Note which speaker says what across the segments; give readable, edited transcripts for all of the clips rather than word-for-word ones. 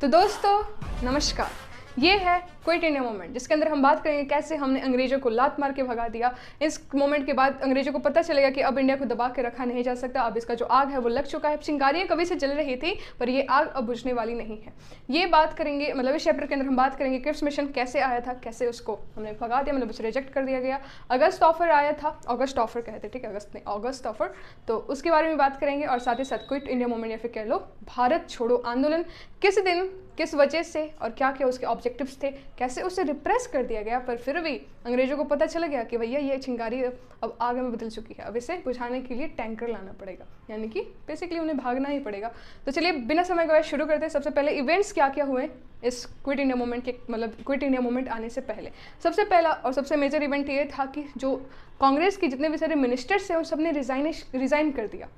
Speaker 1: तो दोस्तों नमस्कार, ये है क्विट इंडिया मूवमेंट, जिसके अंदर हम बात करेंगे कैसे हमने अंग्रेजों को लात मार के भगा दिया। इस मोमेंट के बाद अंग्रेजों को पता चलेगा कि अब इंडिया को दबा के रखा नहीं जा सकता, अब इसका जो आग है वो लग चुका है। चिंगारियां कभी से जल रही थी पर ये आग अब बुझने वाली नहीं है। ये बात करेंगे, मतलब इस चैप्टर के अंदर हम बात करेंगे क्रिप्स मिशन कैसे आया था, कैसे उसको हमने भगा दिया, मतलब उसे रिजेक्ट कर दिया गया। अगस्त ऑफर आया था, अगस्त ऑफर कहते ठीक है, अगस्त नहीं अगस्त ऑफर, तो उसके बारे में बात करेंगे। और साथ ही साथ क्विट इंडिया मूवमेंट या फिर कह लो भारत छोड़ो आंदोलन किस दिन किस वजह से और क्या क्या उसके ऑब्जेक्टिव्स थे, कैसे उसे रिप्रेस कर दिया गया, पर फिर भी अंग्रेजों को पता चला गया कि भैया ये चिंगारी अब आग में बदल चुकी है, अब इसे बुझाने के लिए टैंकर लाना पड़ेगा, यानी कि बेसिकली उन्हें भागना ही पड़ेगा। तो चलिए बिना समय गवाए शुरू करते हैं। सबसे पहले इवेंट्स क्या क्या हुए इस क्विट इंडिया मूवमेंट के, मतलब क्विट इंडिया मूवमेंट आने से पहले। सबसे पहला और सबसे मेजर इवेंट ये था कि जो कांग्रेस के जितने भी सारे मिनिस्टर्स हैं उन सब ने रिज़ाइन कर दिया।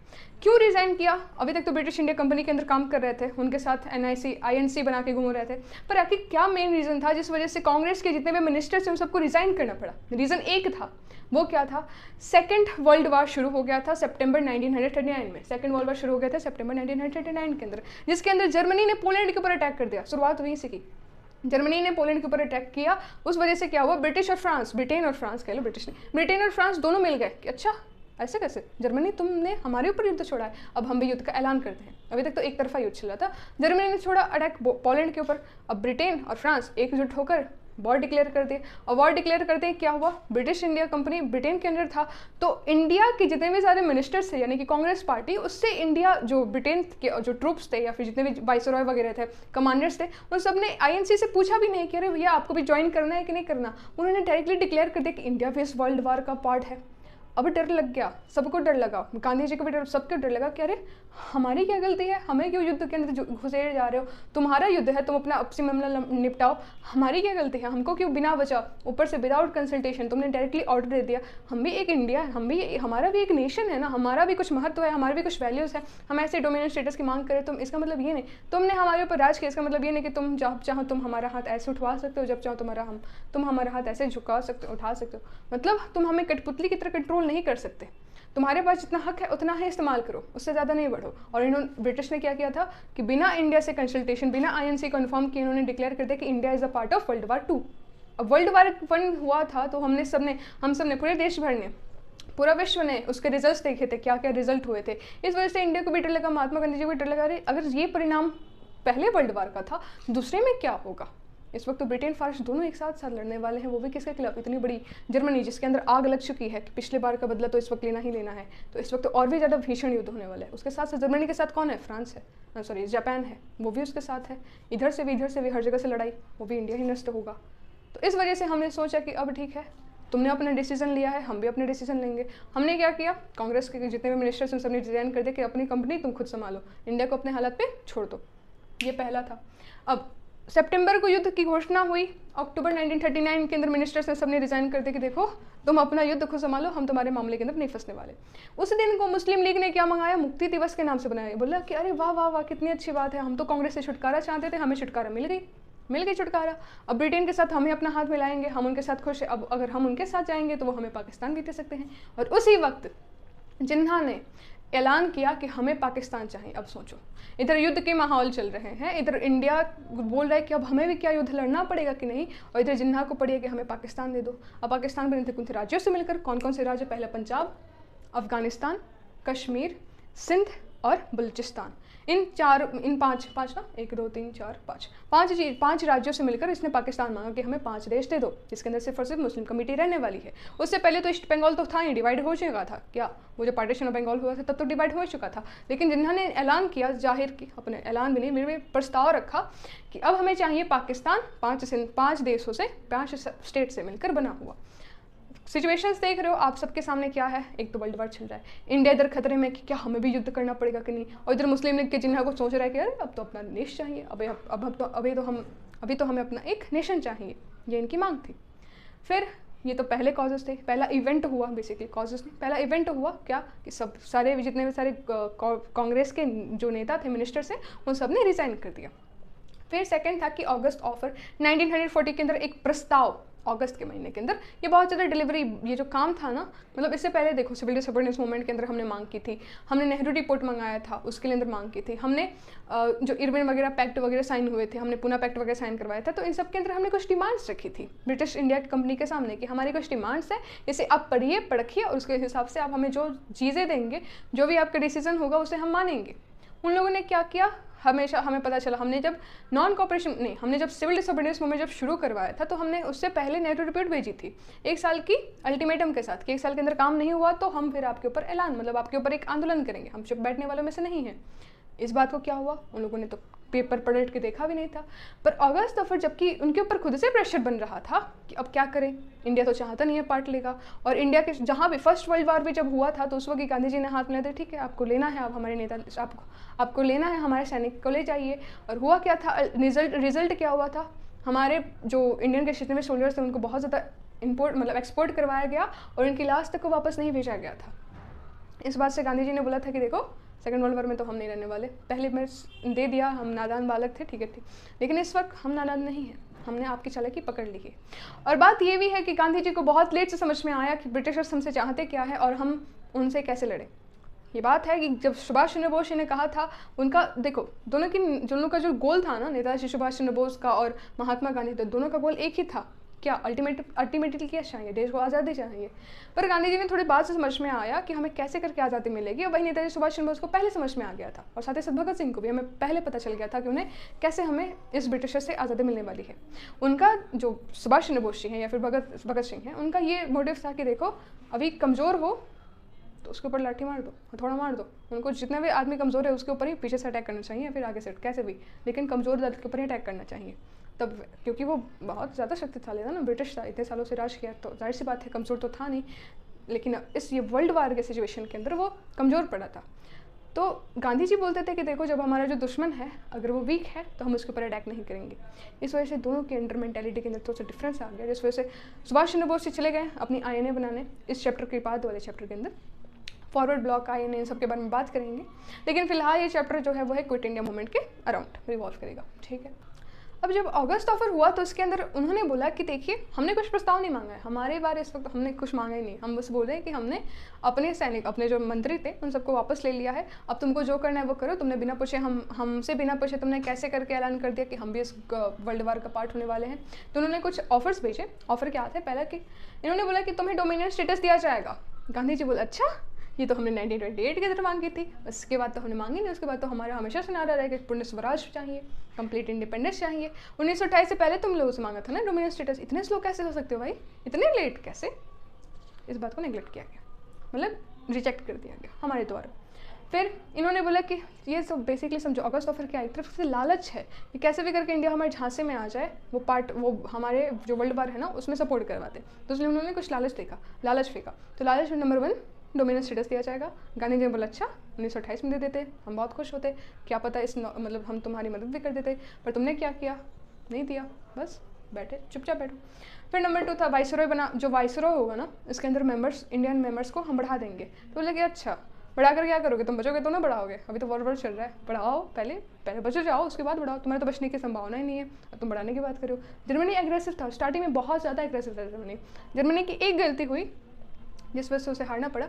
Speaker 1: क्यों रिज़ाइन किया? अभी तक तो ब्रिटिश इंडिया कंपनी के अंदर काम कर रहे थे, उनके साथ INC बना के घूम रहे थे, पर आखिर क्या मेन रीज़न था जिस वजह से कांग्रेस के जितने भी मिनिस्टर्स हैं उन सबको रिज़ाइन करना पड़ा? रीज़न एक था, वो क्या था? सेकेंड वर्ल्ड वार शुरू हो गया था सितंबर 1939 में। सेकेंड वर्ल्ड वार शुरू हो गया था सितंबर 1939 के अंदर, जिसके अंदर जर्मनी ने पोलैंड के ऊपर अटैक कर दिया। शुरुआत वहीं से की, जर्मनी ने पोलैंड के ऊपर अटैक किया। उस वजह से क्या हुआ, ब्रिटेन और फ्रांस कह लो, ब्रिटेन और फ्रांस दोनों मिल गए कि अच्छा ऐसे कैसे, जर्मनी तुमने हमारे ऊपर युद्ध छोड़ा है, अब हम भी युद्ध का ऐलान करते हैं। अभी तक तो एक तरफा युद्ध चल रहा था, जर्मनी ने छोड़ा अटैक पोलैंड के ऊपर, अब ब्रिटेन और फ्रांस एकजुट होकर वॉर डिक्लेयर कर दिए। और वॉर डिक्लेयर करते ही क्या हुआ, ब्रिटिश इंडिया कंपनी ब्रिटेन के अंदर था, तो इंडिया के जितने भी सारे मिनिस्टर्स थे यानी कि कांग्रेस पार्टी, उससे इंडिया जो ब्रिटेन के जो ट्रूप्स थे या फिर जितने भी वाइसरॉय वगैरह थे, कमांडर्स थे, उन सब ने INC से पूछा भी नहीं कि अरे भैया आपको भी ज्वाइन करना है कि नहीं करना। उन्होंने डायरेक्टली डिक्लेयर कर दिया कि इंडिया भी इस वर्ल्ड वार का पार्ट है। अब डर लग गया, सबको डर लगा, गांधी जी को भी डर, सबको डर लगा कि अरे हमारी क्या गलती है, हमें क्यों युद्ध के अंदर घुसेड़ जा रहे हो, तुम्हारा युद्ध है, तुम अपना आपसी मामला निपटाओ, हमारी क्या गलती है, हमको क्यों बिना वजह, ऊपर से विदाउट कंसल्टेशन तुमने डायरेक्टली ऑर्डर दे दिया। हम भी एक इंडिया है, हमारा भी एक नेशन है ना, हमारा भी कुछ महत्व है, हमारे भी कुछ वैल्यूज़ है, हम ऐसे डोमिनेंट स्टेटस की मांग करें तुम, इसका मतलब ये नहीं तुमने हमारे ऊपर राज किया, इसका मतलब ये नहीं कि तुम जब चाहो तुम हमारा हाथ ऐसे उठवा सकते हो, जब चाहो तुम हमारा हाथ ऐसे झुका सकते हो, उठा सकते हो, मतलब तुम हमें कठपुतली की तरह कंट्रोल नहीं कर सकते। तुम्हारे पास जितना हक है उतना ही इस्तेमाल करो, उससे ज़्यादा नहीं बढ़ो। और इन्होंने, ब्रिटिश ने क्या किया था कि बिना इंडिया से कंसल्टेशन, बिना INC को इन्फॉर्म किए इन्होंने डिक्लेयर कर दिया कि India is a part of world war 2। अब वर्ल्ड वार 1 हुआ था तो हम सब ने पूरे देश भर ने, पूरा विश्व ने उसके रिजल्ट्स देखे थे, क्या क्या रिजल्ट हुए थे। इस वजह से इंडिया को भी डर लगा, महात्मा गांधी जी को भी डर लगा, अरे अगर ये परिणाम पहले वर्ल्ड वार का था, दूसरे में क्या होगा। इस वक्त तो ब्रिटेन फ्रांस दोनों एक साथ लड़ने वाले हैं, वो भी किसके खिलाफ, इतनी बड़ी जर्मनी जिसके अंदर आग लग चुकी है कि पिछले बार का बदला तो इस वक्त लेना ही लेना है, तो इस वक्त तो और भी ज़्यादा भीषण युद्ध होने वाला है। उसके साथ साथ जर्मनी के साथ कौन है, फ्रांस है, सॉरी जापान है, वो भी उसके साथ है। इधर से भी हर जगह से लड़ाई, वो भी इंडिया ही नष्ट होगा। तो इस वजह से हमने सोचा कि अब ठीक है, तुमने अपना डिसीजन लिया है, हम भी अपने डिसीजन लेंगे। हमने क्या किया, कांग्रेस के जितने भी मिनिस्टर्स उन सबने डिजाइन कर दिया कि अपनी कंपनी तुम खुद संभालो, इंडिया को अपने हालात पे छोड़ दो। ये पहला था। अब सितंबर को युद्ध की घोषणा हुई, अक्टूबर 1939 के अंदर मिनिस्टर्स ने सबने रिजाइन कर दिया कि देखो तुम अपना युद्ध खुद संभालो, हम तुम्हारे मामले के अंदर नहीं फंसने वाले। उस दिन को मुस्लिम लीग ने क्या मंगाया, मुक्ति दिवस के नाम से बनाया। बोला कि अरे वाह वाह वाह कितनी अच्छी बात है, हम तो कांग्रेस से छुटकारा चाहते थे, हमें छुटकारा मिल गई छुटकारा। अब ब्रिटेन के साथ हमें अपना हाथ मिलाएंगे, हम उनके साथ खुश है, अब अगर हम उनके साथ जाएंगे तो वो हमें पाकिस्तान भी दे सकते हैं। और उसी वक्त जिन्ना ने ऐलान किया कि हमें पाकिस्तान चाहिए। अब सोचो, इधर युद्ध के माहौल चल रहे हैं, इधर इंडिया बोल रहा है कि अब हमें भी क्या युद्ध लड़ना पड़ेगा कि नहीं, और इधर जिन्ना को पड़ी है कि हमें पाकिस्तान दे दो। अब पाकिस्तान बने थे कौन से राज्यों से मिलकर, कौन कौन से राज्य, पहले पंजाब, अफगानिस्तान, कश्मीर, सिंध और बलूचिस्तान। इन पाँच ना, 1 2 3 4 5 पाँच राज्यों से मिलकर इसने पाकिस्तान मांगा कि हमें 5 देश दे दो, जिसके अंदर सिर्फ और सिर्फ मुस्लिम कमेटी रहने वाली है। उससे पहले तो ईस्ट बंगाल तो था ही, डिवाइड हो चुका था, क्या वो जो पार्टीशन ऑफ बंगाल हुआ था तब तो डिवाइड हो चुका था। लेकिन जिन्होंने ऐलान किया, जाहिर की, अपने ऐलान भी नहीं, मेरे प्रस्ताव रखा कि अब हमें चाहिए पाकिस्तान 5 देशों से, 5 स्टेट से मिलकर बना हुआ। सिचुएशंस देख रहे हो आप सबके सामने क्या है, एक तो वर्ल्ड वार चल रहा है, इंडिया इधर खतरे में कि क्या हमें भी युद्ध करना पड़ेगा कि नहीं, और इधर मुस्लिम लीग के जिन्ना को सोच रहा है कि अरे अब तो अपना देश चाहिए, अभी तो हमें अपना एक नेशन चाहिए, ये इनकी मांग थी। फिर ये तो पहले कॉजेस थे, पहला इवेंट हुआ, बेसिकली कॉजेस नहीं, पहला इवेंट हुआ क्या कि सब सारे जितने भी सारे कांग्रेस के जो नेता थे, मिनिस्टर्स हैं, उन सब ने रिजाइन कर दिया। फिर सेकंड था कि अगस्त ऑफर 1940 के अंदर एक प्रस्ताव अगस्त के महीने के अंदर। ये बहुत ज़्यादा डिलीवरी, ये जो काम था ना, मतलब इससे पहले देखो सिविल डिसोबीडियंस मूवमेंट के अंदर हमने मांग की थी, हमने नेहरू रिपोर्ट मंगाया था, उसके अंदर मांग की थी, हमने जो इरविन वगैरह पैक्ट वगैरह साइन हुए थे, हमने पूना पैक्ट वगैरह साइन करवाया था, तो इन सब के अंदर हमने कुछ डिमांड्स रखी थी ब्रिटिश इंडिया कंपनी के सामने कि हमारी कुछ डिमांड्स है, इसे आप पढ़िए परखिए और उसके हिसाब से आप हमें जो चीज़ें देंगे, जो भी आपका डिसीजन होगा उसे हम मानेंगे। उन लोगों ने क्या किया, हमेशा हमें पता चला, हमने जब नॉन कॉपरेशन नहीं, हमने जब सिविल डिसोबीडियंस मूवमेंट जब शुरू करवाया था तो हमने उससे पहले नेहरू रिपोर्ट भेजी थी 1 साल की अल्टीमेटम के साथ कि 1 साल के अंदर काम नहीं हुआ तो हम फिर आपके ऊपर ऐलान, मतलब आपके ऊपर एक आंदोलन करेंगे। हम चुप बैठने वालों में से नहीं हैं। इस बात को क्या हुआ, उन लोगों ने तो पेपर पलट के देखा भी नहीं था। पर अगस्त दफर जबकि उनके ऊपर खुद से प्रेशर बन रहा था कि अब क्या करें, इंडिया तो चाहता नहीं है पार्ट लेगा, और इंडिया के जहाँ भी फर्स्ट वर्ल्ड वॉर भी जब हुआ था तो उस वक्त गांधी जी ने हाथ मिलाते, ठीक है आपको लेना है, आप हमारे नेता, आपको लेना है, हमारे सैनिक को ले जाइए। और हुआ क्या था, रिजल्ट क्या हुआ था, हमारे जो इंडियन के जितने में सोल्जर्स थे उनको बहुत ज़्यादा इम्पोर्ट मतलब एक्सपोर्ट करवाया गया और इनकी लाश तक को वापस नहीं भेजा गया था। इस बात से गांधी जी ने बोला था कि देखो सेकेंड वर्ल्ड वॉर में तो हम नहीं रहने वाले, पहले में दे दिया, हम नादान बालक थे, ठीक है, लेकिन इस वक्त हम नादान नहीं हैं, हमने आपकी चालाकी पकड़ ली है। और बात ये भी है कि गांधी जी को बहुत लेट से समझ में आया कि ब्रिटिशर्स हमसे चाहते क्या है और हम उनसे कैसे लड़ें। ये बात है कि जब सुभाष चंद्र बोस ने कहा था, उनका देखो दोनों का जो गोल था ना, नेताजी सुभाष चंद्र बोस का और महात्मा गांधी, तो दोनों का गोल एक ही था, क्या अल्टीमेटली क्या चाहिए, देश को आज़ादी चाहिए। पर गांधी जी ने थोड़ी बात से समझ में आया कि हमें कैसे करके आज़ादी मिलेगी, और वही नेताजी सुभाष चंद्र बोस को पहले समझ में आ गया था, और साथ ही साथ भगत सिंह को भी हमें पहले पता चल गया था कि उन्हें कैसे हमें इस ब्रिटिशर से आज़ादी मिलने वाली है। उनका जो सुभाष चंद्र बोस जी हैं या फिर भगत सिंह हैं, उनका ये मोटिव था कि देखो अभी कमज़ोर हो तो उसके ऊपर लाठी मार दो, हथौड़ा मार दो, उनको जितने भी आदमी कमज़ोर है उसके ऊपर ही पीछे से अटैक करना चाहिए या फिर आगे से कैसे भी, लेकिन कमज़ोर दल के ऊपर ही अटैक करना चाहिए। तब क्योंकि वो बहुत ज़्यादा शक्तिशाली था ना, ब्रिटिश था, इतने सालों से राज किया, तो जाहिर सी बात है कमज़ोर तो था नहीं, लेकिन इस ये वर्ल्ड वार के सिचुएशन के अंदर वो कमज़ोर पड़ा था। तो गांधी जी बोलते थे कि देखो जब हमारा जो दुश्मन है अगर वो वीक है तो हम उसके ऊपर अटैक नहीं करेंगे। इस वजह से दोनों के अंडर मेंटेलिटी के अंदर थोड़ा सा डिफरेंस आ गया, जिस वजह से सुभाष चंद्र बोस जी चले गए अपनी INA बनाने। इस चैप्टर के बाद वाले चैप्टर के अंदर फॉरवर्ड ब्लॉक INA इन सब के बारे में बात करेंगे, लेकिन फिलहाल ये चैप्टर जो है वो है क्विट इंडिया मूवमेंट के अराउंड रिवॉल्व करेगा, ठीक है। अब जब अगस्त ऑफर हुआ तो इसके अंदर उन्होंने बोला कि देखिए हमने कुछ प्रस्ताव नहीं मांगा है, हमारे बारे इस वक्त हमने कुछ मांगा ही नहीं, हम बस बोल रहे हैं कि हमने अपने सैनिक, अपने जो मंत्री थे उन सबको वापस ले लिया है, अब तुमको जो करना है वो करो। तुमने बिना पूछे हमसे बिना पूछे तुमने कैसे करके ऐलान कर दिया कि हम भी इस वर्ल्ड वार का पार्ट होने वाले हैं। तो उन्होंने कुछ ऑफर्स भेजे। ऑफर क्या थे, पहला कि इन्होंने बोला कि तुम्हें डोमिनियन स्टेटस दिया जाएगा। गांधी जी बोले अच्छा, ये तो हमने 1928 के अंदर मांगी थी, उसके बाद तो हमने मांगी नहीं, उसके बाद तो हमारा हमेशा से नारा रहेगा कि पूर्ण स्वराज चाहिए, कंप्लीट इंडिपेंडेंस चाहिए। 1928 से पहले तुम लोगों से मांगा था ना डोमिनियन स्टेटस, इतने स्लो कैसे हो सकते हो भाई, इतने लेट कैसे। इस बात को नेग्लेक्ट किया गया, मतलब रिजेक्ट कर दिया गया हमारे द्वारा। फिर इन्होंने बोला कि ये सब बेसिकली समझो अगस्त ऑफर क्या, एक तरफ से लालच है कि कैसे भी करके इंडिया हमारे झांसे में आ जाए, वो पार्ट वो हमारे जो वर्ल्ड वार है ना उसमें सपोर्ट करवाते, तो इसलिए उन्होंने कुछ लालच फेंका। तो लालच नंबर 1 डोमिनियन स्टेटस दिया जाएगा। गांधी जी ने बोला अच्छा 1928 में दे देते, हम बहुत खुश होते, क्या पता इस मतलब हम तुम्हारी मदद भी कर देते, पर तुमने क्या किया, नहीं दिया, बस बैठे चुपचाप बैठो। फिर नंबर 2 था वाइसरॉय बना, जो वाइसरॉय होगा ना इसके अंदर मेंबर्स, इंडियन मेंबर्स को हम बढ़ा देंगे। तो बोले कि अच्छा बढ़ा कर क्या करोगे, तुम बचोगे तो ना बढ़ाओगे, अभी तो वॉर चल रहा है, बढ़ाओ पहले बचो जाओ उसके बाद बढ़ाओ, तुम्हारे तो बचने की संभावना ही नहीं है, तुम बढ़ाने की बात करो। जर्मनी एग्रेसिव था, स्टार्टिंग में बहुत ज़्यादा एग्रेसिव था जर्मनी की एक गलती हुई जिस वजह से उसे हारना पड़ा,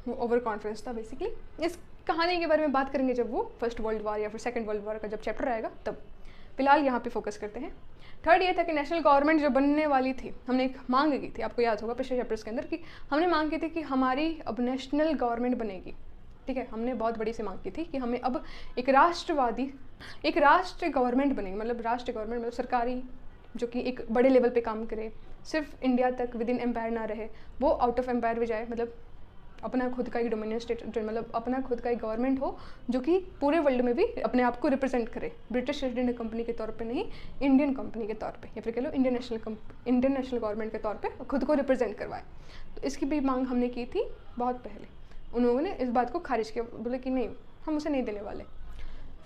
Speaker 1: वो ओवर कॉन्फिडेंस था बेसिकली। इस कहानी के बारे में बात करेंगे जब वो फर्स्ट वर्ल्ड वार या फिर सेकंड वर्ल्ड वार का जब चैप्टर आएगा तब। फिलहाल यहाँ पे फोकस करते हैं। थर्ड ये था कि नेशनल गवर्नमेंट जो बनने वाली थी, हमने एक मांग की थी, आपको याद होगा पिछले चैप्टर्स के अंदर कि हमने मांग की थी कि हमारी अब नेशनल गवर्नमेंट बनेगी, ठीक है। हमने बहुत बड़ी सी मांग की थी कि हमें अब एक राष्ट्र गवर्नमेंट बनेगी, मतलब राष्ट्र गवर्नमेंट मतलब सरकारी, जो कि एक बड़े लेवल पे काम करे, सिर्फ इंडिया तक विद इन एम्पायर ना रहे, वो आउट ऑफ एम्पायर भी जाए, मतलब अपना खुद का ही डोमिनियन स्टेट, मतलब अपना खुद का ही गवर्नमेंट हो जो कि पूरे वर्ल्ड में भी अपने आप को रिप्रेजेंट करे, ब्रिटिश ईस्ट इंडिया कंपनी के तौर पे नहीं, इंडियन कंपनी के तौर पे, या फिर कह लो इंडियन नेशनल गवर्नमेंट के तौर पे खुद को रिप्रेजेंट करवाए। तो इसकी भी मांग हमने की थी बहुत पहले, उन्होंने इस बात को खारिज किया, बोले कि नहीं हम उसे नहीं देने वाले।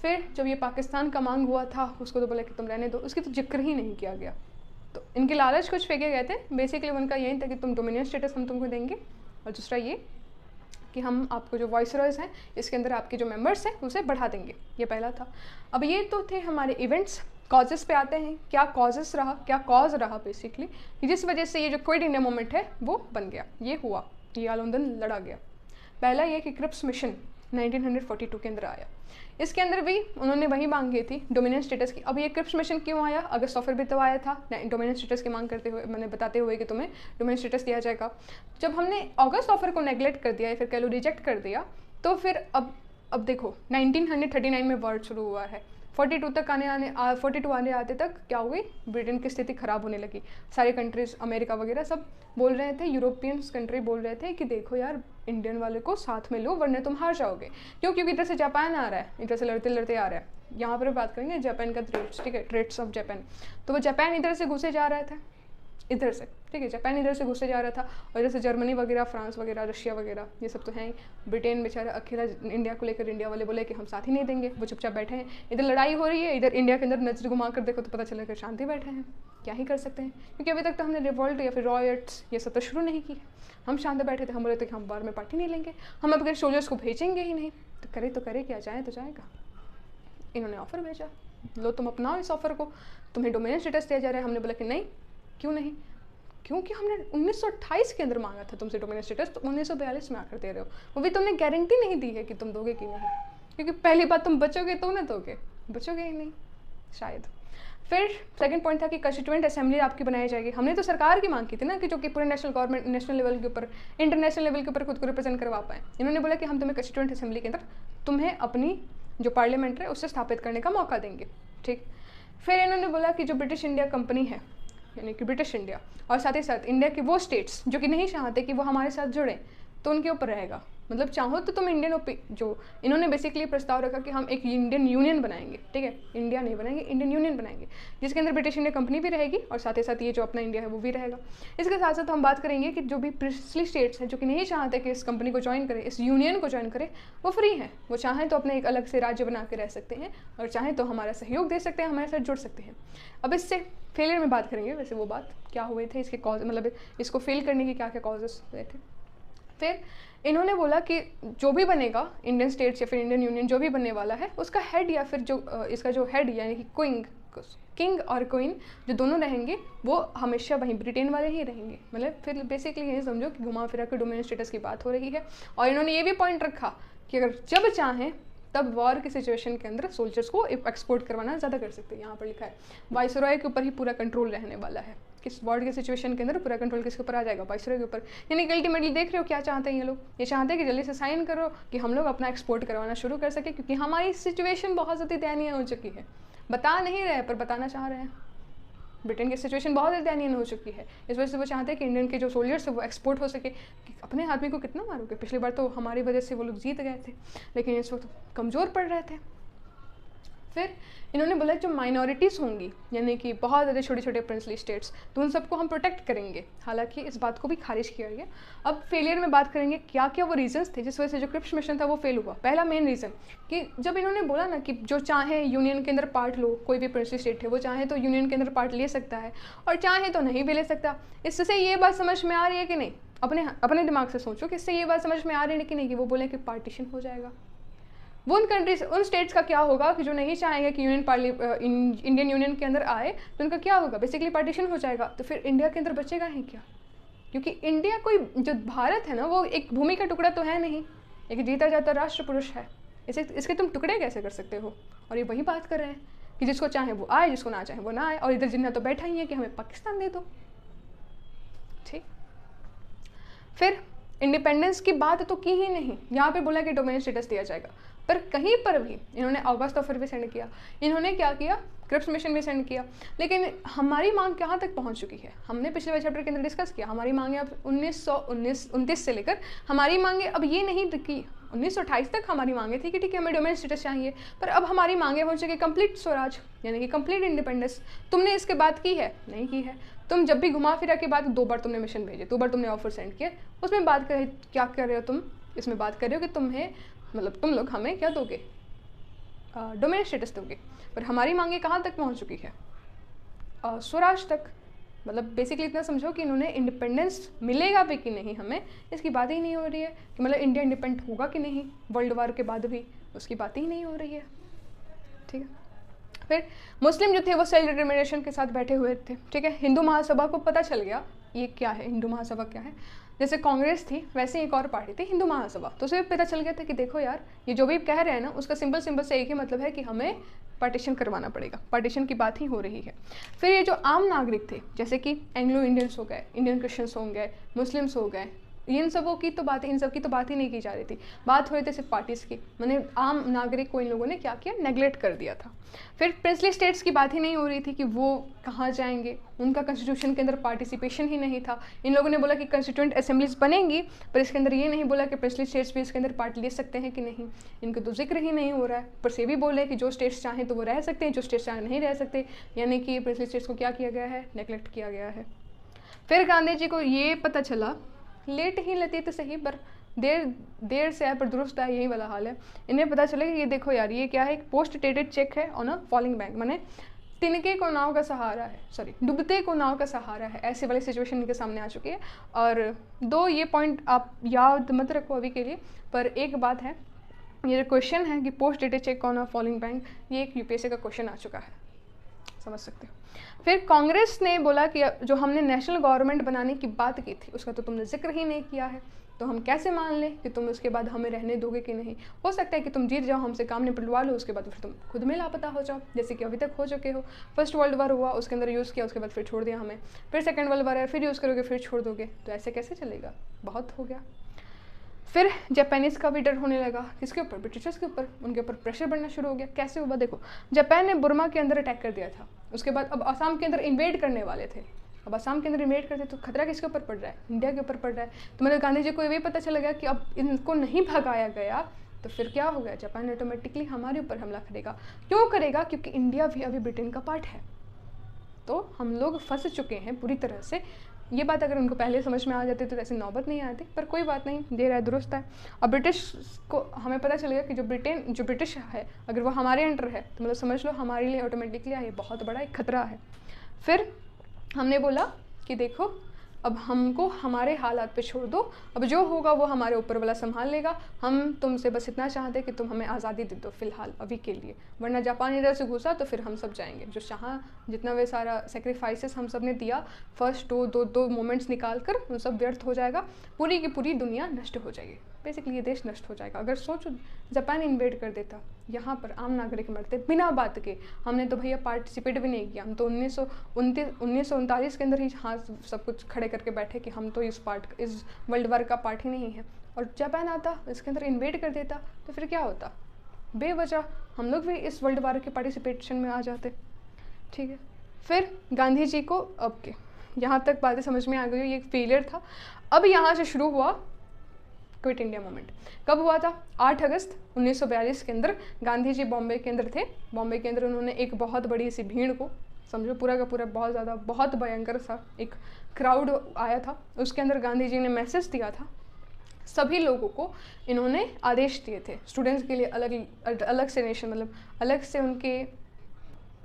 Speaker 1: फिर जब ये पाकिस्तान का मांग हुआ था उसको तो बोला कि तुम रहने दो, उसकी तो जिक्र ही नहीं किया गया। तो इनके लालच कुछ फेंके गए थे, बेसिकली उनका यही था कि तुम डोमिनियन स्टेटस हम तुमको देंगे, और दूसरा ये कि हम आपको जो वॉइसरॉयज़ हैं इसके अंदर आपके जो मेंबर्स हैं उसे बढ़ा देंगे, ये पहला था। अब ये तो थे हमारे इवेंट्स कॉजेस पे आते हैं, क्या कॉजेस रहा, क्या कॉज रहा बेसिकली, जिस वजह से ये जो क्विट इंडिया मूवमेंट है वो बन गया, ये हुआ, ये आंदोलन लड़ा गया। पहला ये कि क्रिप्स मिशन 1942 के अंदर आया। इसके अंदर भी उन्होंने वही मांग की थी, डोमिनेंट स्टेटस की। अब ये क्रिप्स मिशन क्यों आया? अगस्त ऑफर भी तो आया था डोमिनेंट स्टेटस की मांग करते हुए, मैंने बताते हुए कि तुम्हें डोमिनेंट स्टेटस दिया जाएगा। जब हमने अगस्त ऑफर को नेग्लेक्ट कर दिया या फिर कह लो रिजेक्ट कर दिया, तो फिर अब देखो 1939 में वॉर शुरू हुआ है, 42 आने आते तक क्या हुई, ब्रिटेन की स्थिति खराब होने लगी। सारे कंट्रीज, अमेरिका वगैरह सब बोल रहे थे, यूरोपियंस कंट्री बोल रहे थे कि देखो यार इंडियन वाले को साथ में लो वरना तुम हार जाओगे। क्योंकि इधर से जापान आ रहा है, इधर से लड़ते लड़ते आ रहा है। यहाँ पर बात करेंगे जापान का थ्रेट्स, ठीक है, थ्रेट्स ऑफ जापान। तो वो जापान इधर से घुसे जा रहा था, इधर से, ठीक है, जापान इधर से घुसे जा रहा था, और इधर से जर्मनी वगैरह, फ्रांस वगैरह, रशिया वगैरह, ये सब तो हैं ही। ब्रिटेन बेचारा अकेला इंडिया को लेकर, इंडिया वाले बोले कि हम साथ ही नहीं देंगे, वो चुपचाप बैठे हैं। इधर लड़ाई हो रही है, इधर इंडिया के अंदर नजर घुमा कर देखो तो पता चलेगा शांति बैठे हैं, क्या ही कर सकते हैं, क्योंकि अभी तक तो हमने रिवॉल्ट या फिर रॉयट्स ये सब तो शुरू नहीं की। हम शांत बैठे थे, हम बोले थे कि हम बार में पार्टी नहीं लेंगे, हम अब अगर सोल्जर्स को भेजेंगे ही नहीं तो करे क्या, जाए तो जाएगा। इन्होंने ऑफर भेजा, लो तुम अपनाओ इस ऑफर को, तुम्हें डोमिनेंट स्टेटस दिया जा रहा है। हमने बोला कि नहीं, क्यों नहीं, क्योंकि हमने 1928 के अंदर मांगा था तुमसे डोमिनेंट स्टेटस, तो 1942 में आकर दे रहे हो, वो भी तुमने गारंटी नहीं दी है कि तुम दोगे कि नहीं, क्योंकि पहली बात तुम बचोगे तो ना दोगे, बचोगे ही नहीं शायद। फिर सेकंड पॉइंट था कि कंस्टिट्यूएंट असेंबली आपकी बनाई जाएगी। हमने तो सरकार की मांग की थी ना, कि जो कि पूरे नेशनल गवर्नमेंट, नेशनल लेवल के ऊपर, इंटरनेशनल लेवल के ऊपर खुद को रिप्रेजेंट करवा पाए। इन्होंने बोला कि हम तुम्हें कंस्टिट्यूएंट असेंबली के अंदर तुम्हें अपनी जो पार्लियामेंट है उससे स्थापित करने का मौका देंगे, ठीक। फिर इन्होंने बोला कि जो ब्रिटिश इंडिया कंपनी है, यानी कि ब्रिटिश इंडिया, और साथ ही साथ इंडिया के वो स्टेट्स जो कि नहीं चाहते कि वो हमारे साथ जुड़े, तो उनके ऊपर रहेगा। मतलब चाहो तो तुम इंडियन जो इन्होंने बेसिकली प्रस्ताव रखा कि हम एक इंडियन यूनियन बनाएंगे, ठीक है, इंडिया नहीं बनाएंगे, इंडियन यूनियन बनाएंगे, जिसके अंदर ब्रिटिश इंडिया कंपनी भी रहेगी और साथ ही साथ ये जो अपना इंडिया है वो भी रहेगा। इसके साथ साथ हम बात करेंगे कि जो भी पिछली स्टेट्स हैं जो कि नहीं चाहते कि इस कंपनी को ज्वाइन करें, इस यूनियन को ज्वाइन करें, वो फ्री है, वो चाहें तो अपने एक अलग से राज्य बना के रह सकते हैं, और चाहें तो हमारा सहयोग दे सकते हैं, हमारे साथ जुड़ सकते हैं। अब इससे फेलियर में बात करेंगे, वैसे वो बात क्या हुए थे, इसके कॉज, मतलब इसको फेल करने के क्या क्या कॉजेस हुए थे। फिर इन्होंने बोला कि जो भी बनेगा इंडियन स्टेट्स या फिर इंडियन यूनियन जो भी बनने वाला है, उसका हेड या फिर जो इसका जो हेड यानी कि किंग और क्वीन जो दोनों रहेंगे वो हमेशा वहीं ब्रिटेन वाले ही रहेंगे। मतलब फिर बेसिकली ये समझो कि घुमा फिरा के डोमिनेंट स्टेटस की बात हो रही है। और इन्होंने ये भी पॉइंट रखा कि अगर जब चाहें तब वॉर की सिचुएशन के अंदर सोल्जर्स को एक्सपोर्ट करवाना ज़्यादा कर सकते हैं। यहाँ पर लिखा है वाइसरॉय के ऊपर ही पूरा कंट्रोल रहने वाला है, किस वॉर की सिचुएशन के अंदर पूरा कंट्रोल किसके ऊपर आ जाएगा, वाइसरॉय के ऊपर। यानी कि अल्टीमेटली देख रहे हो क्या चाहते हैं ये लोग, ये चाहते हैं कि जल्दी से साइन करो कि हम लोग अपना एक्सपोर्ट करवाना शुरू कर सके, क्योंकि हमारी सिचुएशन बहुत ज़्यादा दयनीय हो चुकी है। बता नहीं रहे पर बताना चाह रहे हैं, ब्रिटेन की सिचुएशन बहुत दयनीय हो चुकी है। इस वजह से वो चाहते हैं कि इंडियन के जो सोल्जर्स है वो एक्सपोर्ट हो सके। कि अपने आदमी को कितना मारोगे, पिछली बार तो हमारी वजह से वो लोग जीत गए थे, लेकिन इस वक्त कमज़ोर पड़ रहे थे। फिर इन्होंने बोला जो माइनॉरिटीज़ होंगी, यानी कि बहुत ज़्यादा छोटे छोटे प्रिंसली स्टेट्स, तो उन सबको हम प्रोटेक्ट करेंगे। हालांकि इस बात को भी खारिज किया गया। अब फेलियर में बात करेंगे क्या क्या वो रीजंस थे जिस वजह से जो क्रिप्स मिशन था वो फेल हुआ। पहला मेन रीज़न कि जब इन्होंने बोला ना कि जो चाहे यूनियन के अंदर पार्ट लो, कोई भी प्रिंसली स्टेट है वो चाहे तो यूनियन के अंदर पार्ट ले सकता है और चाहे तो नहीं भी ले सकता। इससे ये बात समझ में आ रही है कि नहीं, अपने दिमाग से सोचो कि इससे ये बात समझ में आ रही है कि नहीं कि वो बोले कि पार्टीशन हो जाएगा। वो उन कंट्रीज, उन स्टेट्स का क्या होगा कि जो नहीं चाहेंगे कि इंडियन यूनियन के अंदर आए, तो उनका क्या होगा, बेसिकली पार्टीशन हो जाएगा। तो फिर इंडिया के अंदर बचेगा ही क्या, क्योंकि इंडिया कोई, जो भारत है ना वो एक भूमि का टुकड़ा तो है नहीं, एक जीता जाता राष्ट्र पुरुष है। इसके तुम टुकड़े कैसे कर सकते हो। और ये वही बात कर रहे हैं कि जिसको चाहे वो आए, जिसको ना चाहे वो ना आए, और इधर जिन्ना तो बैठा ही है कि हमें पाकिस्तान दे दो। ठीक, फिर इंडिपेंडेंस की बात तो की ही नहीं, यहाँ पे बोला कि डोमिनेंट स्टेटस दिया जाएगा, पर कहीं पर भी इन्होंने अगस्त ऑफर भी सेंड किया, इन्होंने क्या किया, क्रिप्स मिशन भी सेंड किया, लेकिन हमारी मांग कहाँ तक पहुँच चुकी है। हमने पिछले वाले चैप्टर के अंदर डिस्कस किया, हमारी मांगे अब 1929 से लेकर हमारी मांगे अब ये नहीं कि 1928 तक हमारी मांगे थी कि ठीक है हमें डोमिनेंट स्टेटस चाहिए, पर अब हमारी मांगे हो चुकी कंप्लीट स्वराज, यानी कि कंप्लीट इंडिपेंडेंस। तुमने इसके बाद की है, नहीं की है। तुम जब भी घुमा फिरा के बाद 2 बार तुमने मिशन भेजे, 2 बार तुमने ऑफर सेंड किया, उसमें बात कर क्या कर रहे हो तुम, इसमें बात कर रहे हो कि तुम्हें, मतलब तुम लोग हमें क्या दोगे, डोमिनेंट स्टेटस दोगे। पर हमारी मांगे कहाँ तक पहुँच चुकी है, स्वराज तक। मतलब बेसिकली इतना समझो कि इन्होंने इंडिपेंडेंस मिलेगा भी कि नहीं हमें, इसकी बात ही नहीं हो रही है कि मतलब इंडिया इंडिपेंडेंट होगा कि नहीं वर्ल्ड वार के बाद भी, उसकी बात ही नहीं हो रही है। ठीक है, फिर मुस्लिम जो थे वो सेल्फ डिटर्मिनेशन के साथ बैठे हुए थे, ठीक है। हिंदू महासभा को पता चल गया ये क्या है, हिंदू महासभा क्या है। जैसे कांग्रेस थी वैसे एक और पार्टी थी हिंदू महासभा, तो उसे भी पता चल गया था कि देखो यार ये जो भी कह रहे हैं ना उसका सिंपल से एक ही मतलब है कि हमें पार्टीशन करवाना पड़ेगा, पार्टीशन की बात ही हो रही है। फिर ये जो आम नागरिक थे जैसे कि एंग्लो इंडियंस हो गए, इंडियन क्रिश्चियंस हो गए, मुस्लिम्स हो गए, इन सब की तो बात ही नहीं की जा रही थी, बात हो रही थी सिर्फ पार्टीज की। मैंने आम नागरिक को इन लोगों ने क्या किया, नेगलेक्ट कर दिया था। फिर प्रिंसली स्टेट्स की बात ही नहीं हो रही थी कि वो कहाँ जाएंगे, उनका कॉन्स्टिट्यूशन के अंदर पार्टिसिपेशन ही नहीं था। इन लोगों ने बोला कि कॉन्स्टिट्यूंट असेंबलीज बनेंगी, पर इसके अंदर ये नहीं बोला कि प्रिंसली स्टेट्स भी इसके अंदर पार्ट ले सकते हैं कि नहीं, इनका तो जिक्र ही नहीं हो रहा है। पर से भी बोले कि जो स्टेट्स चाहें तो वो रह सकते हैं, जो स्टेट्स चाहें नहीं रह सकते, यानी कि प्रिंसली स्टेट्स को क्या किया गया है, नेगलेक्ट किया गया है। फिर गांधी जी को ये पता चला, लेट ही लेती तो सही पर देर से आए पर दुरुस्त आए, यही वाला हाल है। इन्हें पता चला कि ये देखो यार ये क्या है, एक पोस्ट डेटेड चेक है ऑन अ फॉलिंग बैंक, माने तिनके को नाव का सहारा है, सॉरी डूबते को नाव का सहारा है, ऐसे वाली सिचुएशन इनके सामने आ चुकी है। और दो ये पॉइंट आप याद मत रखो अभी के लिए, पर एक बात है, ये जो क्वेश्चन है कि post dated cheque on a falling bank, ये एक यूपीएससी का क्वेश्चन आ चुका है, समझ सकते हो। फिर कांग्रेस ने बोला कि जो हमने नेशनल गवर्नमेंट बनाने की बात की थी उसका तो तुमने जिक्र ही नहीं किया है, तो हम कैसे मान लें कि तुम उसके बाद हमें रहने दोगे कि नहीं। हो सकता है कि तुम जीत जाओ, हमसे काम निपटवा लो, उसके बाद फिर तुम खुद में लापता हो जाओ, जैसे कि अभी तक हो चुके हो। फर्स्ट वर्ल्ड वॉर हुआ, उसके अंदर यूज़ किया, उसके बाद फिर छोड़ दिया हमें। फिर सेकंड वर्ल्ड वॉर है, फिर यूज़ करोगे, फिर छोड़ दोगे, तो ऐसे कैसे चलेगा, बहुत हो गया। फिर जापानीज़ का भी डर होने लगा, किसके ऊपर, ब्रिटिशर्स के ऊपर, उनके ऊपर प्रेशर बढ़ना शुरू हो गया। कैसे हुआ देखो, जापान ने बुर्मा के अंदर अटैक कर दिया था, उसके बाद अब असम के अंदर इन्वेड करने वाले थे। अब असम के अंदर इन्वेड करते तो खतरा किसके ऊपर पड़ रहा है, इंडिया के ऊपर पड़ रहा है। तो मतलब गांधी जी को ये भी पता चला गया कि अब इनको नहीं भगाया गया तो फिर क्या हो गया, जापान ऑटोमेटिकली हमारे ऊपर हमला करेगा। क्यों करेगा, क्योंकि इंडिया भी अभी ब्रिटेन का पार्ट है, तो हम लोग फंस चुके हैं पूरी तरह से। ये बात अगर उनको पहले समझ में आ जाती तो ऐसी नौबत नहीं आती, पर कोई बात नहीं, देर है दुरुस्त है। अब ब्रिटिश को हमें पता चलेगा कि जो ब्रिटिश है अगर वो हमारे अंडर है तो मतलब समझ लो हमारे लिए ऑटोमेटिकली ये बहुत बड़ा एक खतरा है। फिर हमने बोला कि देखो अब हमको हमारे हालात पे छोड़ दो, अब जो होगा वो हमारे ऊपर वाला संभाल लेगा, हम तुमसे बस इतना चाहते कि तुम हमें आज़ादी दे दो फ़िलहाल अभी के लिए, वरना जापान इधर से घुसा तो फिर हम सब जाएंगे। जो चाहा जितना वे सारा सेक्रीफाइसेस हम सब ने दिया, फर्स्ट दो मोमेंट्स निकाल कर, उन सब व्यर्थ हो जाएगा, पूरी की पूरी दुनिया नष्ट हो जाएगी, बेसिकली ये देश नष्ट हो जाएगा। अगर सोचो जापान इन्वेड कर देता, यहाँ पर आम नागरिक मरते बिना बात के, हमने तो भैया पार्टिसिपेट भी नहीं किया, हम तो 1939 के अंदर ही हाथ सब कुछ खड़े करके बैठे कि हम तो इस वर्ल्ड वार का पार्ट ही नहीं है। और जापान आता इसके अंदर इन्वेड कर देता तो फिर क्या होता, बेवजह हम लोग भी इस वर्ल्ड वार के पार्टिसिपेशन में आ जाते, ठीक है। फिर गांधी जी को अब के यहाँ तक बातें समझ में आ गई, ये एक फेलियर था। अब यहाँ से शुरू हुआ क्विट इंडिया मूवमेंट। कब हुआ था, 8 अगस्त 1942 के अंदर गांधी जी बॉम्बे के अंदर थे। बॉम्बे के अंदर उन्होंने एक बहुत बड़ी सी भीड़ को, समझो पूरा का पूरा बहुत ज़्यादा बहुत भयंकर सा एक क्राउड आया था, उसके अंदर गांधी जी ने मैसेज दिया था सभी लोगों को। इन्होंने आदेश दिए थे स्टूडेंट्स के लिए अलग से नेशन, मतलब अलग से उनके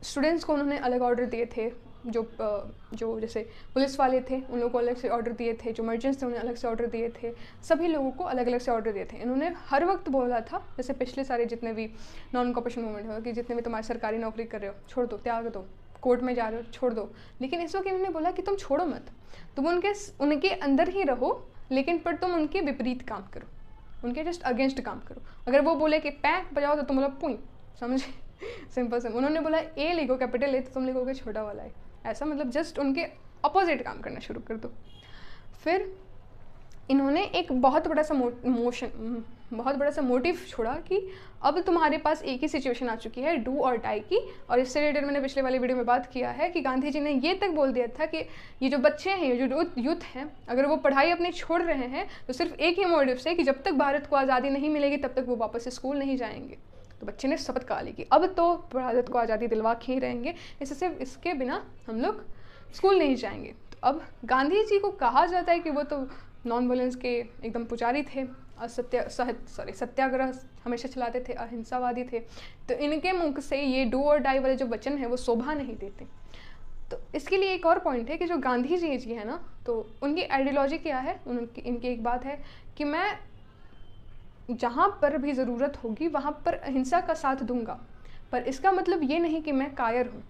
Speaker 1: स्टूडेंट्स को उन्होंने अलग ऑर्डर दिए थे, जो जैसे पुलिस वाले थे उन लोगों को अलग से ऑर्डर दिए थे, जो मर्चेंट्स थे उन्हें अलग से ऑर्डर दिए थे, सभी लोगों को अलग अलग से ऑर्डर दिए थे। इन्होंने हर वक्त बोला था, जैसे पिछले सारे जितने भी नॉन कॉपरेशन मूवमेंट हो कि जितने भी तुम्हारी सरकारी नौकरी कर रहे हो छोड़ दो, त्याग दो, कोर्ट में जा रहे हो छोड़ दो, लेकिन इस वक्त इन्होंने बोला कि तुम छोड़ो मत, तुम उनके अंदर ही रहो, लेकिन पर तुम उनके विपरीत काम करो, उनके जस्ट अगेंस्ट काम करो। अगर वो बोले कि पैक बजाओ तो तुम बोला पुई, समझे, सिंपल से। उन्होंने बोला ए लिखो कैपिटल ए तो तुम लिखोगे छोटा वाला है, ऐसा मतलब जस्ट उनके अपोजिट काम करना शुरू कर दो। फिर इन्होंने एक बहुत बड़ा सा मोटिव छोड़ा कि अब तुम्हारे पास एक ही सिचुएशन आ चुकी है, डू और डाई की। और इससे रिलेटेड मैंने पिछले वाली वीडियो में बात किया है कि गांधी जी ने ये तक बोल दिया था कि ये जो बच्चे हैं, ये जो यूथ हैं, अगर वो पढ़ाई अपनी छोड़ रहे हैं तो सिर्फ एक ही मोटिव से कि जब तक भारत को आज़ादी नहीं मिलेगी तब तक वो वापस स्कूल नहीं जाएंगे। तो बच्चे ने शपथ खा ली कि अब तो भारत को आज़ादी दिलवा के ही रहेंगे, इसके बिना हम लोग स्कूल नहीं जाएंगे। तो अब गांधी जी को कहा जाता है कि वो तो नॉन वायलेंस के एकदम पुजारी थे, सत्याग्रह हमेशा चलाते थे, अहिंसावादी थे, तो इनके मुख से ये डू और डाई वाले जो वचन है वो शोभा नहीं देते। तो इसके लिए एक और पॉइंट है कि जो गांधी जी है ना, तो उनकी आइडियोलॉजी क्या है, इनकी एक बात है कि मैं जहाँ पर भी ज़रूरत होगी वहाँ पर अहिंसा का साथ दूंगा, पर इसका मतलब ये नहीं कि मैं कायर हूँ।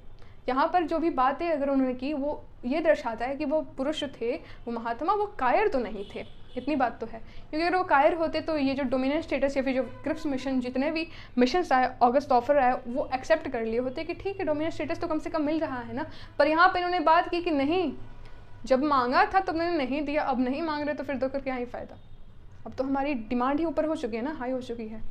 Speaker 1: यहाँ पर जो भी बातें अगर उन्होंने की वो ये दर्शाता है कि वो पुरुष थे, वो महात्मा, वो कायर तो नहीं थे, इतनी बात तो है। क्योंकि अगर वो कायर होते तो ये जो डोमिनेंट स्टेटस या फिर जो क्रिप्स मिशन, जितने भी मिशंस आए, ऑगस्ट ऑफर आए, वो एक्सेप्ट कर लिए होते कि ठीक है डोमिनेंट स्टेटस तो कम से कम मिल रहा है ना। पर यहाँ पर इन्होंने बात की कि नहीं, जब मांगा था तब मैंने नहीं दिया, अब नहीं मांग रहे तो फिर दोकर क्या ही फ़ायदा। अब तो हमारी डिमांड ही ऊपर हो चुकी है ना, हाई हो चुकी है।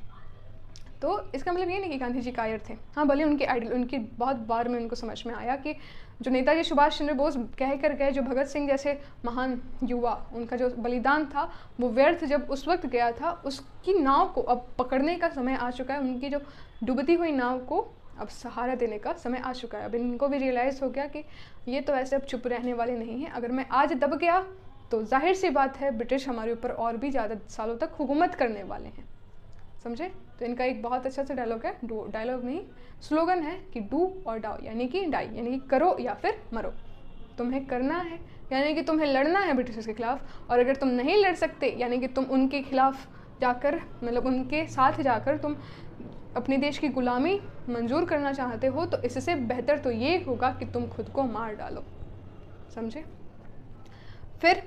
Speaker 1: तो इसका मतलब ये नहीं कि गांधी जी कायर थे। हाँ, भले उनके आइडियल, उनकी बहुत बार में उनको समझ में आया कि जो नेताजी सुभाष चंद्र बोस कह कर गए, जो भगत सिंह जैसे महान युवा, उनका जो बलिदान था वो व्यर्थ जब उस वक्त गया था, उसकी नाव को अब पकड़ने का समय आ चुका है। उनकी जो डूबती हुई नाव को अब सहारा देने का समय आ चुका है। अब इनको भी रियलाइज़ हो गया कि ये तो ऐसे अब चुप रहने वाले नहीं हैं। अगर मैं आज दब गया तो जाहिर सी बात है ब्रिटिश हमारे ऊपर और भी ज़्यादा सालों तक हुकूमत करने वाले हैं। समझे? तो इनका एक बहुत अच्छा सा डायलॉग है, डायलॉग नहीं, स्लोगन है कि डू और डाउ, यानी कि डाई, यानी कि करो या फिर मरो। तुम्हें करना है, यानी कि तुम्हें लड़ना है ब्रिटिशर्स के खिलाफ, और अगर तुम नहीं लड़ सकते, यानी कि तुम उनके खिलाफ जाकर, मतलब उनके साथ जाकर तुम अपने देश की गुलामी मंजूर करना चाहते हो, तो इससे बेहतर तो ये होगा कि तुम खुद को मार डालो। समझे? फिर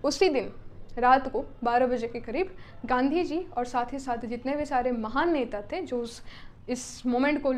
Speaker 1: उसी दिन रात को 12 बजे के करीब गांधी जी और साथ ही साथ जितने भी सारे महान नेता थे जो इस मोमेंट को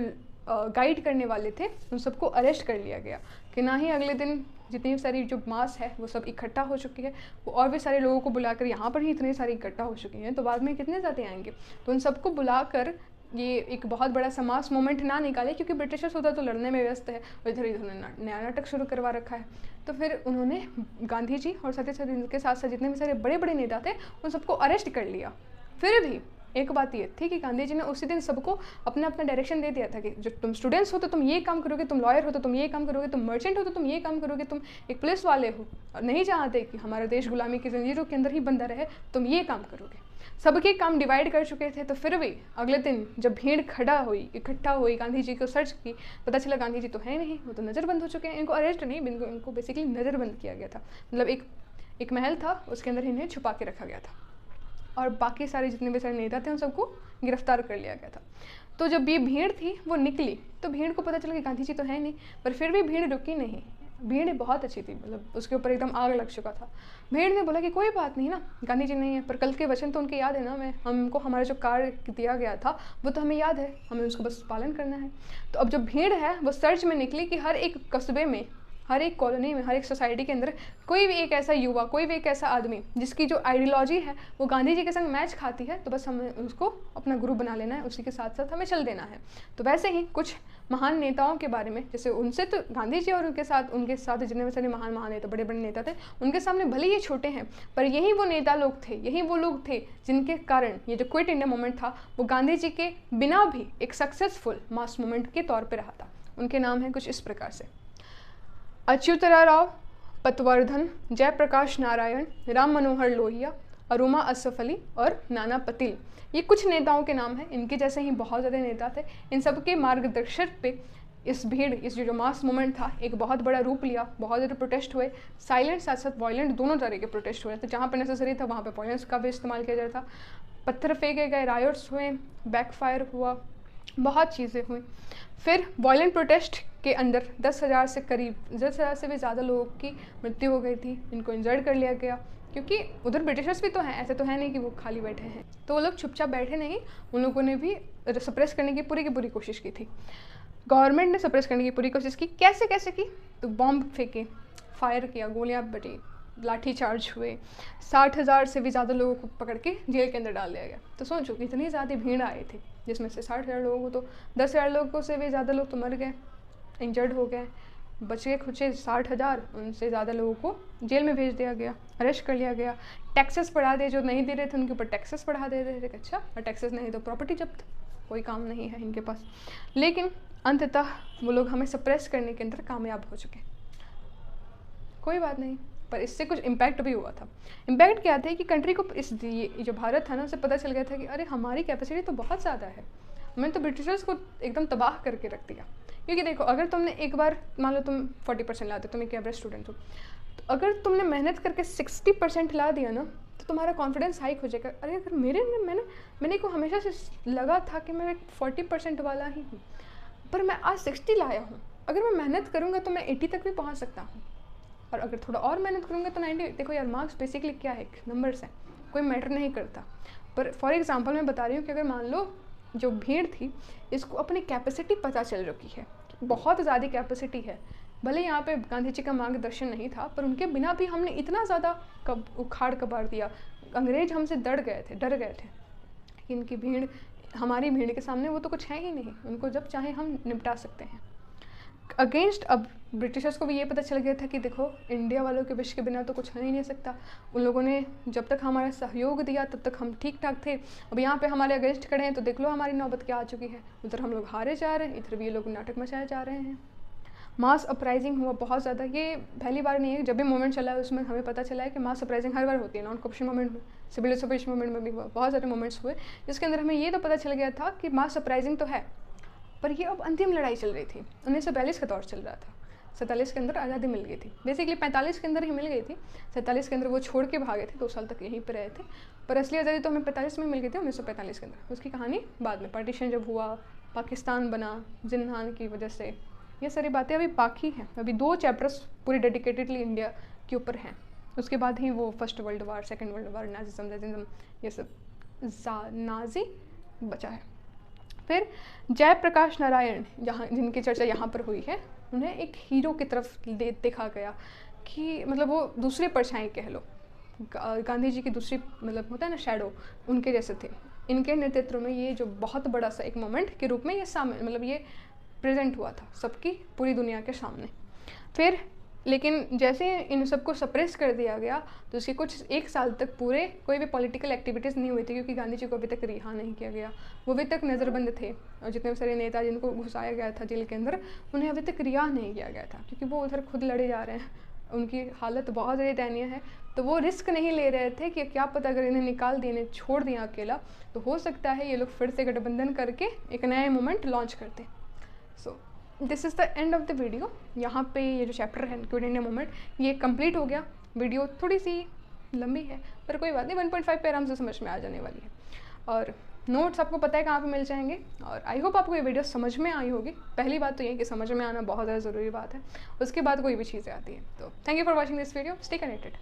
Speaker 1: गाइड करने वाले थे, उन सबको अरेस्ट कर लिया गया। कि ना ही अगले दिन जितनी सारी जो मास है वो सब इकट्ठा हो चुकी है, वो और भी सारे लोगों को बुलाकर, यहाँ पर ही इतने सारी इकट्ठा हो चुकी हैं तो बाद में कितने ज़्यादा आएंगे, तो उन सबको बुलाकर ये एक बहुत बड़ा समास मोमेंट ना निकाले, क्योंकि ब्रिटिशर्स उधर तो लड़ने में व्यस्त है और इधर इन्होंने नया नाटक शुरू करवा रखा है। तो फिर उन्होंने गांधी जी और साथ ही साथ इनके साथ साथ जितने भी सारे बड़े बड़े नेता थे उन सबको अरेस्ट कर लिया। फिर भी एक बात ये थी कि गांधी जी ने उसी दिन सबको अपना अपना डायरेक्शन दे दिया था कि जो तुम स्टूडेंट्स हो तो तुम ये काम करोगे, तुम लॉयर हो तो तुम ये काम करोगे, तुम मर्चेंट हो तो तुम ये काम करोगे, तुम एक पुलिस वाले हो और नहीं चाहते कि हमारा देश गुलामी की जंजीरों के अंदर ही बंधा रहे, तुम ये काम करोगे। सबके काम डिवाइड कर चुके थे। तो फिर भी अगले दिन जब भीड़ इकट्ठा हुई, गांधी जी को सर्च की, पता चला गांधी जी तो है नहीं, वो तो नज़रबंद हो चुके हैं। इनको अरेस्ट नहीं, इनको बेसिकली नज़रबंद किया गया था। मतलब एक महल था, उसके अंदर इन्हें छुपा के रखा गया था और बाकी सारे जितने भी सारे नेता थे उन सबको गिरफ्तार कर लिया गया था। तो जब ये भीड़ थी वो निकली तो भीड़ को पता चला कि गांधी जी तो है नहीं, पर फिर भी भीड़ रुकी नहीं। भीड़ बहुत अच्छी थी, मतलब उसके ऊपर एकदम आग लग चुका था। भीड़ ने बोला कि कोई बात नहीं ना, गांधी जी नहीं है, पर कल के वचन तो उनके याद है ना, हमको हमारा जो कार्य दिया गया था वो तो हमें याद है, हमें उसको बस पालन करना है। तो अब जो भीड़ है वो सर्च में निकली कि हर एक कस्बे में, हर एक कॉलोनी में, हर एक सोसाइटी के अंदर कोई भी एक ऐसा युवा, कोई भी एक ऐसा आदमी जिसकी जो आइडियोलॉजी है वो गांधी जी के संग मैच खाती है, तो बस हमें उसको अपना गुरु बना लेना है, उसी के साथ साथ हमें चल देना है। तो वैसे ही कुछ महान नेताओं के बारे में, जैसे उनसे तो गांधी जी और उनके साथ जितने भी सारे महान नेता, बड़े बड़े नेता थे, उनके सामने भले ये छोटे हैं, पर यही वो नेता लोग थे, यही वो लोग थे जिनके कारण ये जो क्विट इंडिया मूवमेंट था वो गांधी जी के बिना भी एक सक्सेसफुल मास मूवमेंट के तौर पर रहा था। उनके नाम है कुछ इस प्रकार से: अच्युतराव पटवर्धन, जयप्रकाश नारायण, राम मनोहर लोहिया, अरुमा असफ अली और नाना पटेल। ये कुछ नेताओं के नाम हैं। इनके जैसे ही बहुत ज़्यादा नेता थे। इन सबके मार्गदर्शन पे इस भीड़, इस जो मास मूवमेंट था, एक बहुत बड़ा रूप लिया। बहुत ज़्यादा प्रोटेस्ट हुए, साइलेंट साथ साथ वायलेंट, दोनों तरह के प्रोटेस्ट हुए थे। जहाँ पर नेसेसरी था वहाँ पे वायलेंस का भी इस्तेमाल किया जाता था। पत्थर फेंके गए, रायोट्स हुए, बैकफायर हुआ, बहुत चीज़ें हुई। फिर वायलेंट प्रोटेस्ट के अंदर 10,000 से करीब, 10,000 से भी ज़्यादा लोगों की मृत्यु हो गई थी। इनको इंजर्ड कर लिया गया, क्योंकि उधर ब्रिटिशर्स भी तो हैं, ऐसे तो है नहीं कि वो खाली बैठे हैं। तो वो लोग चुपचाप बैठे नहीं, उन लोगों ने भी सप्रेस करने की पूरी कोशिश की थी। गवर्नमेंट ने सप्रेस करने की पूरी कोशिश की। कैसे की? तो बॉम्ब फेंके, फायर किया, गोलियाँ बटी, लाठी चार्ज हुए, 60,000 से भी ज़्यादा लोगों को पकड़ के जेल के अंदर डाल दिया गया। तो सोचो इतनी ज़्यादा भीड़ आई थी, जिसमें से 60,000 लोगों को, तो 10,000 लोगों से भी ज़्यादा लोग तो मर गए, इंजर्ड हो गए। बचे खुचे 60,000, उनसे ज़्यादा लोगों को जेल में भेज दिया गया, अरेस्ट कर लिया गया। टैक्सेस बढ़ा दिए, जो नहीं दे रहे थे उनके ऊपर टैक्सेस बढ़ा दे रहे थे। अच्छा, और टैक्सेस नहीं तो प्रॉपर्टी जब्त, कोई काम नहीं है इनके पास। लेकिन अंततः वो लोग हमें सप्रेस करने के अंदर कामयाब हो चुके। कोई बात नहीं, पर इससे कुछ इम्पैक्ट भी हुआ था। इम्पैक्ट क्या था कि कंट्री को, इस जो भारत था ना, उसे पता चल गया था कि अरे हमारी कैपेसिटी तो बहुत ज़्यादा है, हमने तो ब्रिटिशर्स को एकदम तबाह करके रख दिया। क्योंकि देखो, अगर तुमने एक बार, मान लो तुम 40% लाते, तुम एक एवरेज स्टूडेंट हो, तो अगर तुमने मेहनत करके 60% ला दिया ना, तो तुम्हारा कॉन्फिडेंस हाइक हो जाएगा। अरे अगर मैंने को हमेशा से लगा था कि मैं एक 40% वाला ही हूँ, पर मैं आज 60 लाया हूँ। अगर मैं मेहनत करूँगा तो मैं 80 तक भी पहुँच सकता हूँ, और अगर थोड़ा और मेहनत करूँगा तो 90। देखो यार, मार्क्स बेसिकली क्या है, नंबर्स हैं, कोई मैटर नहीं करता। पर फॉर एग्जांपल मैं बता रही हूँ कि अगर मान लो जो भीड़ थी इसको अपनी कैपेसिटी पता चल चुकी है, बहुत ज़्यादा कैपेसिटी है, भले यहाँ पे गांधी जी का मार्गदर्शन नहीं था, पर उनके बिना भी हमने इतना ज़्यादा उखाड़ कबाड़ दिया, अंग्रेज हमसे डर गए थे कि इनकी भीड़, हमारी भीड़ के सामने वो तो कुछ है ही नहीं, उनको जब चाहे हम निपटा सकते हैं। अगेंस्ट अब ब्रिटिशर्स को भी ये पता चल गया था कि देखो, इंडिया वालों के विश के बिना तो कुछ हो ही नहीं सकता। उन लोगों ने जब तक हमारा सहयोग दिया तब तक हम ठीक ठाक थे, अब यहाँ पे हमारे अगेंस्ट खड़े हैं तो देख लो हमारी नौबत क्या आ चुकी है। उधर हम लोग हारे जा रहे हैं, इधर भी ये लोग नाटक मचाए जा रहे हैं। मास अपराइजिंग हुआ बहुत ज़्यादा, ये पहली बार नहीं है, जब भी मूवमेंट चला है उसमें हमें पता चला है कि मास अपराइजिंग हर बार होती है। नॉन कॉपरेशन मूवमेंट में, सिविल डिसोबेशन मूवमेंट में भी हुआ, बहुत सारे मूवमेंट्स हुए जिसके अंदर हमें ये तो पता चल गया था कि मास अपराइजिंग तो है, पर ये अब अंतिम लड़ाई चल रही थी। 1942 का दौर चल रहा था, 47 के अंदर आज़ादी मिल गई थी, बेसिकली 45 के अंदर ही मिल गई थी, 47 के अंदर वो छोड़ के भागे थे, 2 साल तक यहीं पर रहे थे, पर असली आज़ादी तो हमें 45 में मिल गई थी, 1945 के अंदर। उसकी कहानी बाद में, पार्टीशन जब हुआ, पाकिस्तान बना जिन्हान की वजह से, ये सारी बातें अभी बाकी हैं। अभी 2 चैप्टर्स पूरी डेडिकेटेडली इंडिया के ऊपर हैं, उसके बाद ही वो first world war, second world war, Nazism, ये सब नाजी बचा है। फिर जयप्रकाश नारायण, जहाँ जिनकी चर्चा यहाँ पर हुई है, उन्हें एक हीरो की तरफ देखा गया कि मतलब वो दूसरे परछाई कह लो, गांधी जी की दूसरी, मतलब होता है ना शैडो, उनके जैसे थे। इनके नेतृत्व में ये जो बहुत बड़ा सा एक मोमेंट के रूप में ये सामने, मतलब ये प्रेजेंट हुआ था सबकी, पूरी दुनिया के सामने। फिर लेकिन जैसे इन सबको सप्रेस कर दिया गया तो उसके कुछ 1 साल तक पूरे कोई भी पॉलिटिकल एक्टिविटीज़ नहीं हुई थी, क्योंकि गांधी जी को अभी तक रिहा नहीं किया गया, वो अभी तक नज़रबंद थे, और जितने सारे नेता जिनको घुसाया गया था जेल के अंदर, उन्हें अभी तक रिहा नहीं किया गया था, क्योंकि वो उधर खुद लड़े जा रहे हैं, उनकी हालत बहुत ज़्यादा दयनीय है। तो वो रिस्क नहीं ले रहे थे कि क्या पता अगर इन्हें निकाल दिया, इन्हें छोड़ दिया अकेला, तो हो सकता है ये लोग फिर से गठबंधन करके एक नया मूवमेंट लॉन्च करते। So this is the end of the video. यहाँ पे ये जो चैप्टर है क्विट इंडिया मूवमेंट, ये कंप्लीट हो गया। वीडियो थोड़ी सी लंबी है, पर कोई बात नहीं, 1.5 पे आराम से समझ में आ जाने वाली है। और नोट्स आपको पता है कहाँ पे मिल जाएंगे, और आई होप आपको ये वीडियो समझ में आई होगी। पहली बात तो ये कि समझ में आना बहुत ज़्यादा ज़रूरी बात है, उसके बाद कोई भी चीज़ें आती हैं। तो thank you for watching this video, stay connected.